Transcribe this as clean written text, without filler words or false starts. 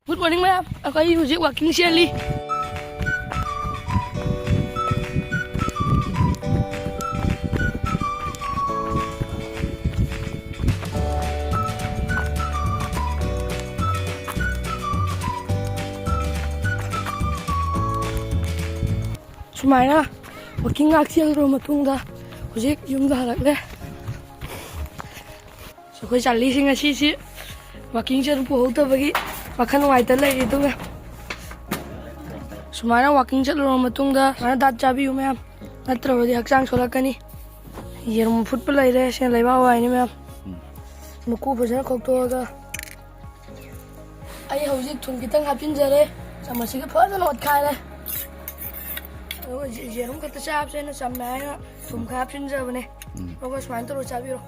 Good morning, ma'am. Ako ay music walking Shelly. Sumaya, walking action room matungda. Music yung dahalag le. So ko Charlie singa si walking chen po hota bagi. Makan white lagi itu ma'am. Sumana walking chat room matungda. Mana dat jabi ma'am. Natra badi haksang solakani. Yer mo foot pelai le sen lai bawa ini ma'am. Muku bajana kokto aga. Ay hauji thun kitang hapin jare. Sama sih ke pada not khai le. Yer mo kata sahab sen sama thum hapin jare bane. Bagus main terus jabi ro.